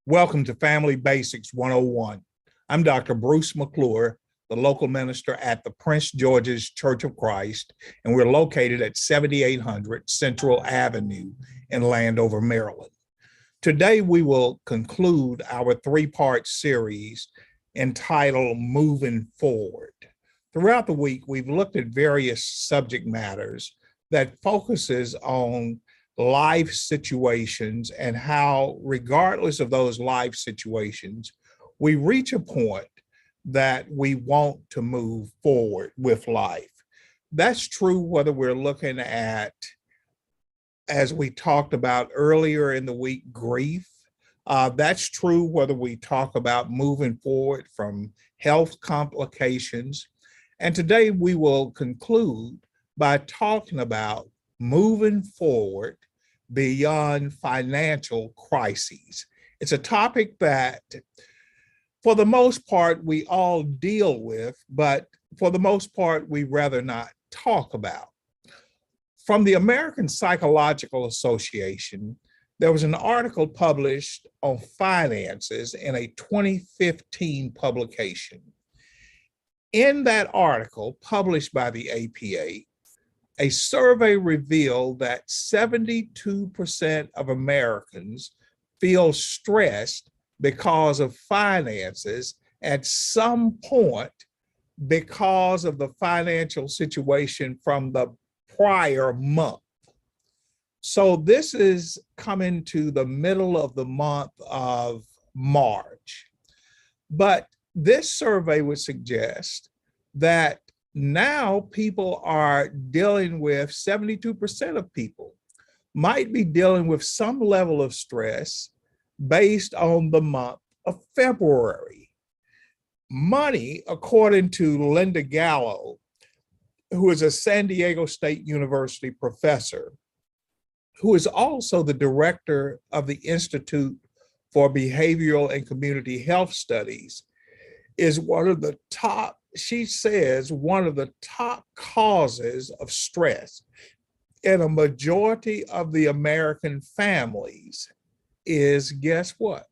Welcome to Family Basics 101. I'm Dr. Bruce McClure, the local minister at the Prince George's Church of Christ, and we're located at 7800 Central Avenue in Landover, Maryland. Today, we will conclude our three-part series entitled Moving Forward. Throughout the week, we've looked at various subject matters that focuses on life situations and how, regardless of those life situations, we reach a point that we want to move forward with life. That's true whether we're looking at, as we talked about earlier in the week, grief. That's true whether we talk about moving forward from health complications. And today we will conclude by talking about moving forward beyond financial crises. It's a topic that, for the most part, we all deal with, but for the most part, we rather not talk about. From the American Psychological Association, there was an article published on finances in a 2015 publication. In that article, published by the APA, a survey revealed that 72% of Americans feel stressed because of finances at some point because of the financial situation from the prior month. So this is coming to the middle of the month of March. But this survey would suggest that now people are dealing with, 72% of people might be dealing with some level of stress based on the month of February. Money, according to Linda Gallo, who is a San Diego State University professor, who is also the director of the Institute for Behavioral and Community Health Studies, is one of the top, she says, one of the top causes of stress in a majority of the American families is, guess what?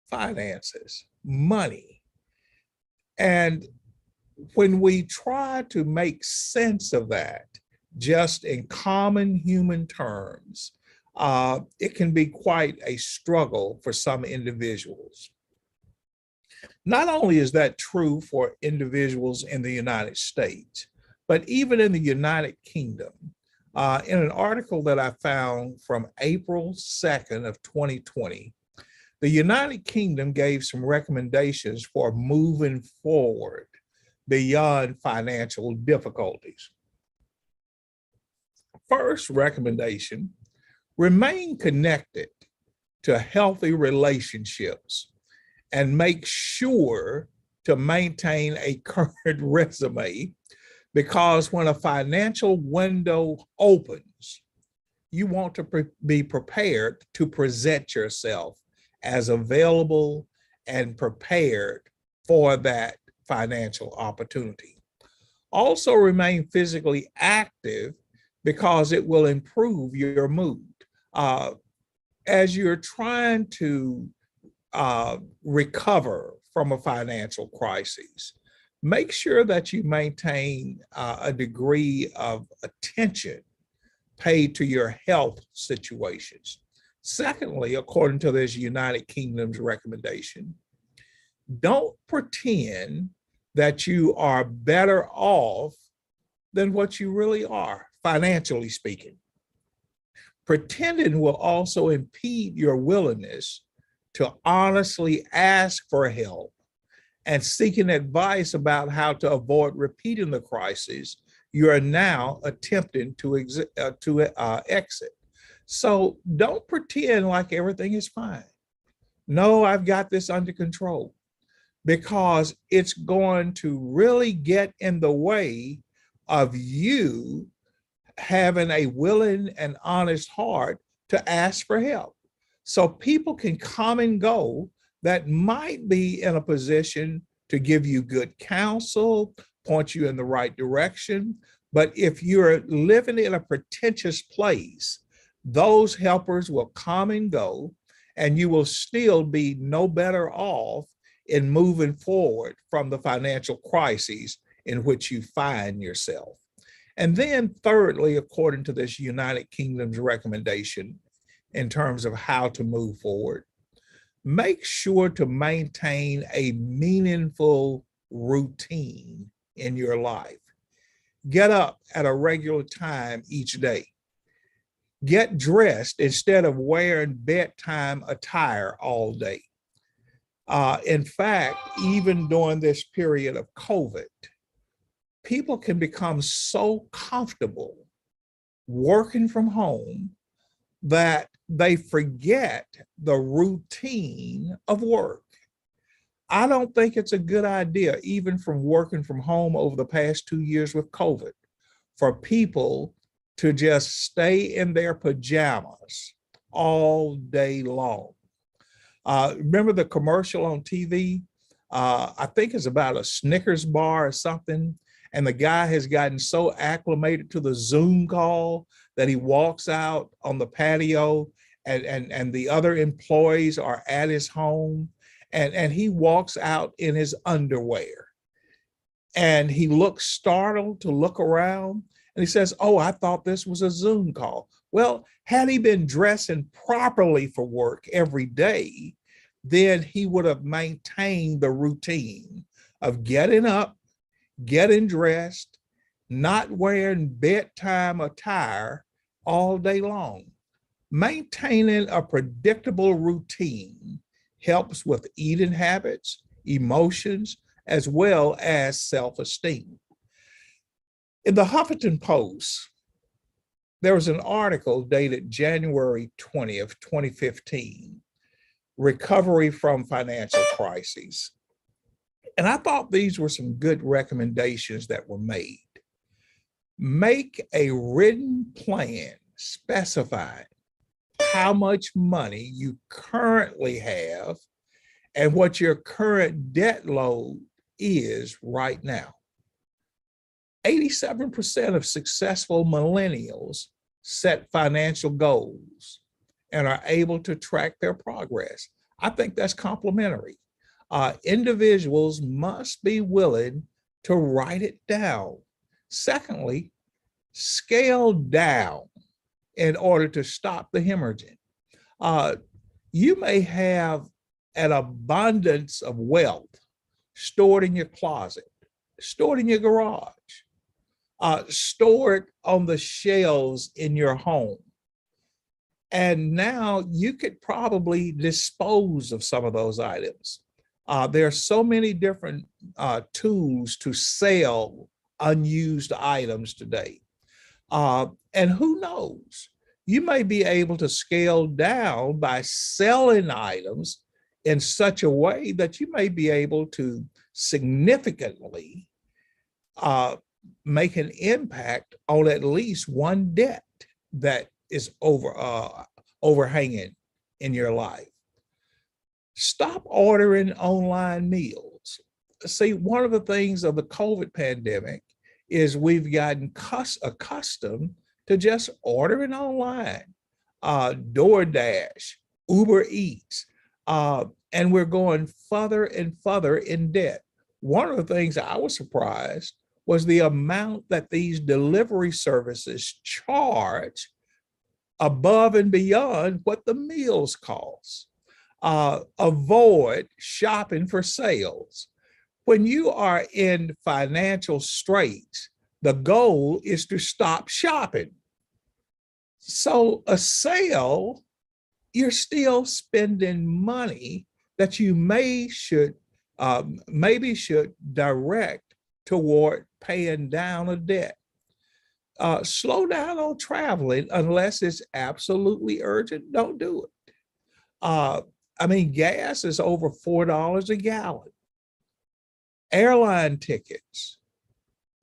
Finances, money. And when we try to make sense of that, just in common human terms, it can be quite a struggle for some individuals. Not only is that true for individuals in the United States, but even in the United Kingdom. In an article that I found from April 2nd of 2020, the United Kingdom gave some recommendations for moving forward beyond financial difficulties. First recommendation, remain connected to healthy relationships and make sure to maintain a current resume, because when a financial window opens, you want to be prepared to present yourself as available and prepared for that financial opportunity. Also remain physically active because it will improve your mood. As you're trying to recover from a financial crisis, make sure that you maintain a degree of attention paid to your health situations. Secondly, according to this United Kingdom's recommendation, don't pretend that you are better off than what you really are, financially speaking. Pretending will also impede your willingness to honestly ask for help and seeking advice about how to avoid repeating the crisis you are now attempting to exit. So don't pretend like everything is fine. No, I've got this under control, because it's going to really get in the way of you having a willing and honest heart to ask for help. So people can come and go that might be in a position to give you good counsel, point you in the right direction. But if you're living in a pretentious place, those helpers will come and go, and you will still be no better off in moving forward from the financial crises in which you find yourself. And then thirdly, according to this United Kingdom's recommendation in terms of how to move forward, make sure to maintain a meaningful routine in your life. Get up at a regular time each day. Get dressed instead of wearing bedtime attire all day. In fact, even during this period of COVID, people can become so comfortable working from home that they forget the routine of work. I don't think it's a good idea, even from working from home over the past 2 years with COVID, for people to just stay in their pajamas all day long. Remember the commercial on TV? I think it's about a Snickers bar or something. And the guy has gotten so acclimated to the Zoom call that he walks out on the patio and the other employees are at his home. And he walks out in his underwear. And he looks startled to look around. And he says, "Oh, I thought this was a Zoom call." Well, had he been dressing properly for work every day, then he would have maintained the routine of getting up, getting dressed, not wearing bedtime attire all day long. Maintaining a predictable routine helps with eating habits, emotions, as well as self-esteem. In the Huffington Post, there was an article dated January 20th, 2015, Recovery from Financial Crises. And I thought these were some good recommendations that were made. Make a written plan specifying how much money you currently have and what your current debt load is right now. 87% of successful millennials set financial goals and are able to track their progress. I think that's complimentary. Individuals must be willing to write it down. Secondly, scale down in order to stop the hemorrhaging. You may have an abundance of wealth stored in your closet, stored in your garage, stored on the shelves in your home. And now you could probably dispose of some of those items. There are so many different tools to sell unused items today. And who knows, you may be able to scale down by selling items in such a way that you may be able to significantly make an impact on at least one debt that is overhanging in your life. Stop ordering online meals. See, one of the things of the COVID pandemic is we've gotten accustomed to just ordering online, DoorDash, Uber Eats, and we're going further and further in debt. One of the things I was surprised was the amount that these delivery services charge above and beyond what the meals cost. Avoid shopping for sales. When you are in financial straits, the goal is to stop shopping. So a sale, you're still spending money that you maybe should direct toward paying down a debt. Slow down on traveling unless it's absolutely urgent. Don't do it. Gas is over $4 a gallon. Airline tickets,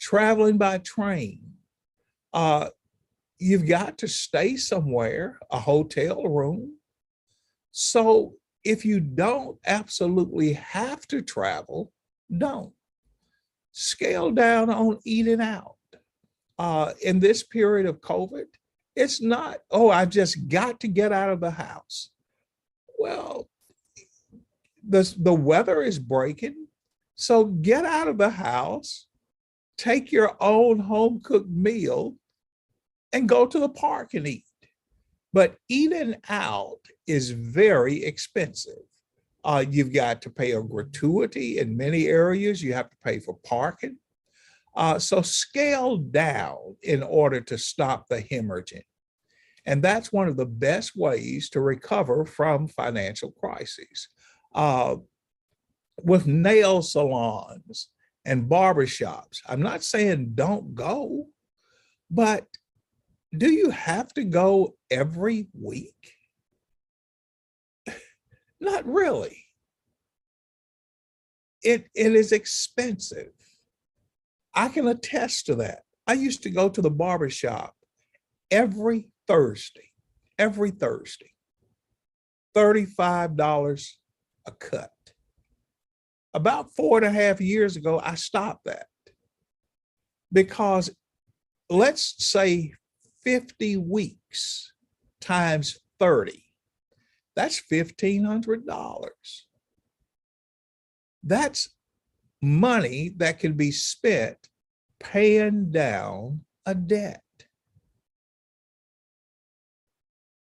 traveling by train. You've got to stay somewhere, a hotel room. So if you don't absolutely have to travel, don't. Scale down on eating out. In this period of COVID, it's not, oh, I've just got to get out of the house. Well, the weather is breaking, so get out of the house, take your own home cooked meal, and go to the park and eat. But eating out is very expensive. You've got to pay a gratuity in many areas. You have to pay for parking. So scale down in order to stop the hemorrhaging. And that's one of the best ways to recover from financial crises. With nail salons and barbershops, I'm not saying don't go, but do you have to go every week? Not really. It is expensive. I can attest to that. I used to go to the barbershop every Thursday, $35 a cut. About 4.5 years ago, I stopped that because let's say 50 weeks times 30, that's $1,500. That's money that can be spent paying down a debt.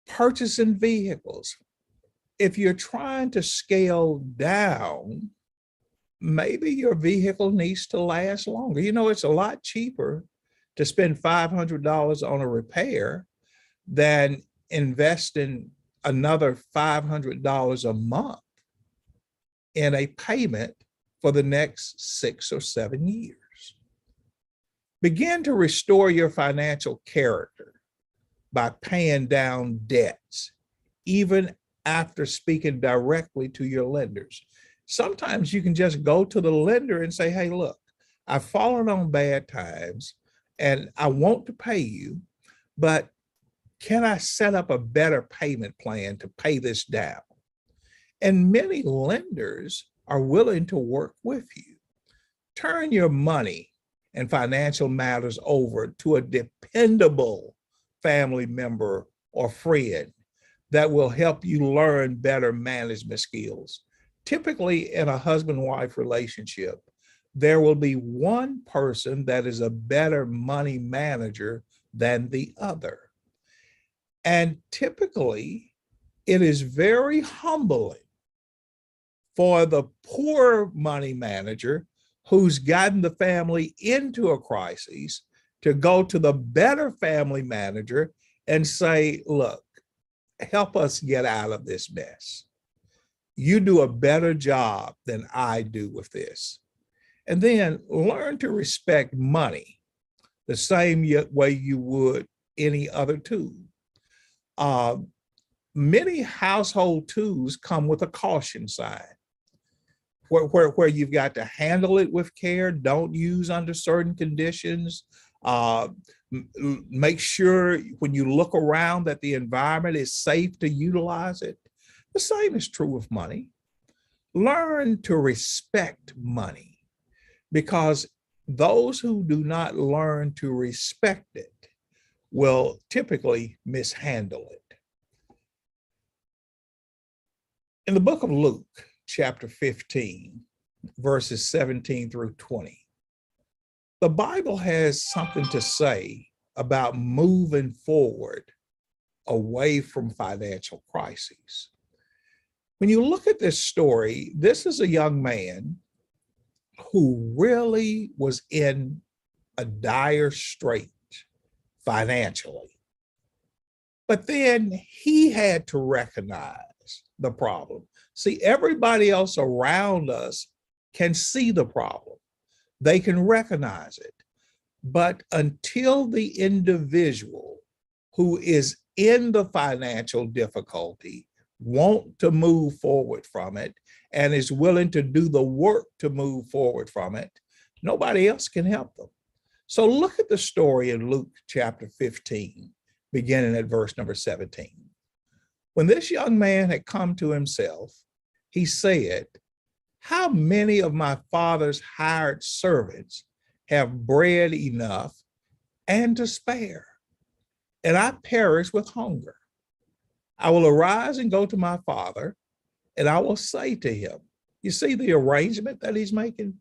Purchasing vehicles. If you're trying to scale down, maybe your vehicle needs to last longer. You know, it's a lot cheaper to spend $500 on a repair than investing another $500 a month in a payment for the next 6 or 7 years. Begin to restore your financial character by paying down debts, even after speaking directly to your lenders. Sometimes you can just go to the lender and say, hey, look, I've fallen on bad times and I want to pay you, but can I set up a better payment plan to pay this down? And many lenders are willing to work with you. Turn your money and financial matters over to a dependable family member or friend that will help you learn better management skills. Typically, in a husband-wife relationship, there will be one person that is a better money manager than the other. And typically, it is very humbling for the poor money manager who's gotten the family into a crisis to go to the better family manager and say, look, help us get out of this mess. You do a better job than I do with this. And then learn to respect money the same way you would any other tool. Many household tools come with a caution sign where you've got to handle it with care, don't use under certain conditions. Make sure when you look around that the environment is safe to utilize it. The same is true with money. Learn to respect money, because those who do not learn to respect it will typically mishandle it. In the book of Luke, chapter 15, verses 17 through 20, the Bible has something to say about moving forward away from financial crises. When you look at this story, this is a young man who really was in a dire strait financially. But then he had to recognize the problem. See, everybody else around us can see the problem. They can recognize it. But until the individual who is in the financial difficulty want to move forward from it and is willing to do the work to move forward from it, nobody else can help them. So look at the story in Luke chapter 15, beginning at verse number 17. When this young man had come to himself, he said, how many of my father's hired servants have bread enough and to spare, and I perish with hunger? I will arise and go to my father, and I will say to him, you see the arrangement that he's making?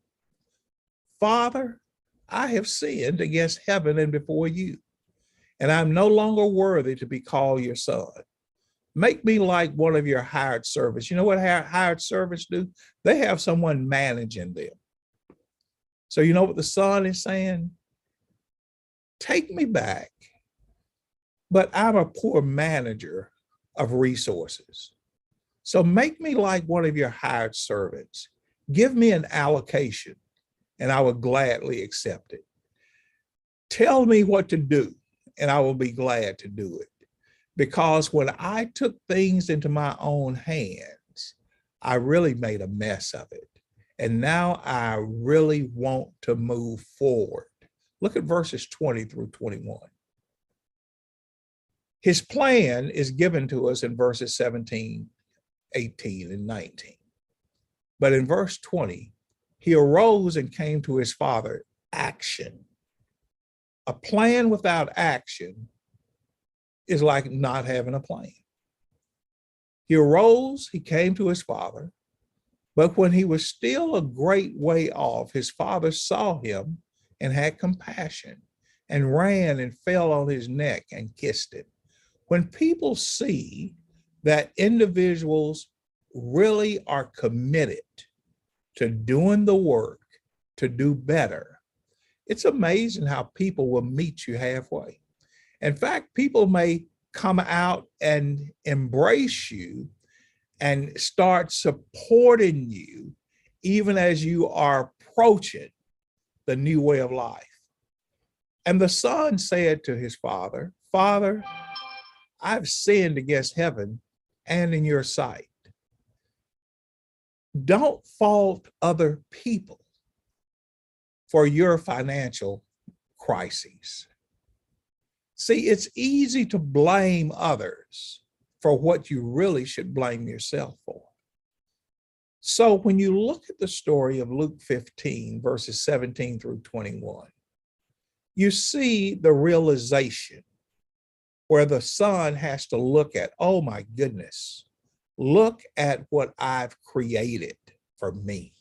Father, I have sinned against heaven and before you, and I'm no longer worthy to be called your son. Make me like one of your hired servants. You know what hired servants do? They have someone managing them. So you know what the son is saying? Take me back, but I'm a poor manager of resources. So make me like one of your hired servants. Give me an allocation, and I will gladly accept it. Tell me what to do, and I will be glad to do it. Because when I took things into my own hands, I really made a mess of it. And now I really want to move forward. Look at verses 20 through 21. His plan is given to us in verses 17, 18, and 19. But in verse 20, he arose and came to his father. Action. A plan without action is like not having a plan. He arose, he came to his father, but when he was still a great way off, his father saw him and had compassion and ran and fell on his neck and kissed him. When people see that individuals really are committed to doing the work to do better, it's amazing how people will meet you halfway. In fact, people may come out and embrace you and start supporting you even as you are approaching the new way of life. And the son said to his father, Father, I've sinned against heaven and in your sight. Don't fault other people for your financial crises. See, it's easy to blame others for what you really should blame yourself for. So when you look at the story of Luke 15, verses 17 through 21, you see the realization where the son has to look at, oh my goodness, look at what I've created for me.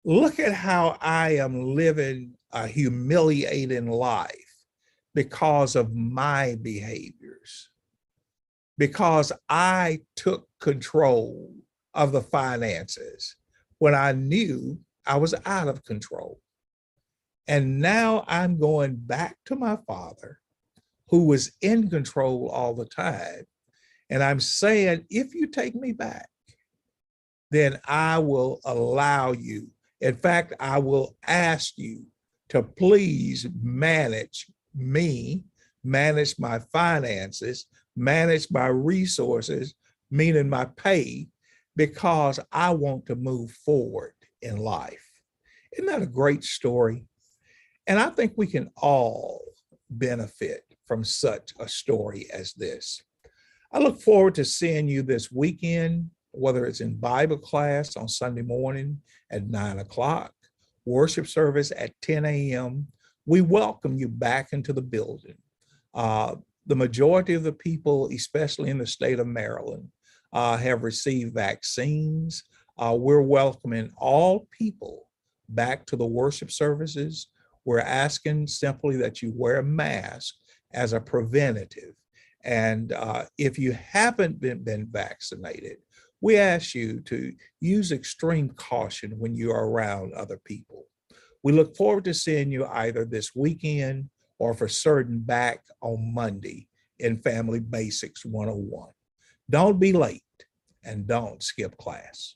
Look at how I am living a humiliating life because of my behaviors, because I took control of the finances when I knew I was out of control. And now I'm going back to my father, who was in control all the time. And I'm saying, if you take me back, then I will allow you. In fact, I will ask you to please manage me, manage my finances, manage my resources, meaning my pay, because I want to move forward in life. Isn't that a great story? And I think we can all benefit from such a story as this. I look forward to seeing you this weekend, whether it's in Bible class on Sunday morning at 9 o'clock, worship service at 10 a.m. We welcome you back into the building. The majority of the people, especially in the state of Maryland, have received vaccines. We're welcoming all people back to the worship services. We're asking simply that you wear a mask as a preventative. And if you haven't been vaccinated, we ask you to use extreme caution when you are around other people. We look forward to seeing you either this weekend or for certain back on Monday in Family Basics 101. Don't be late and don't skip class.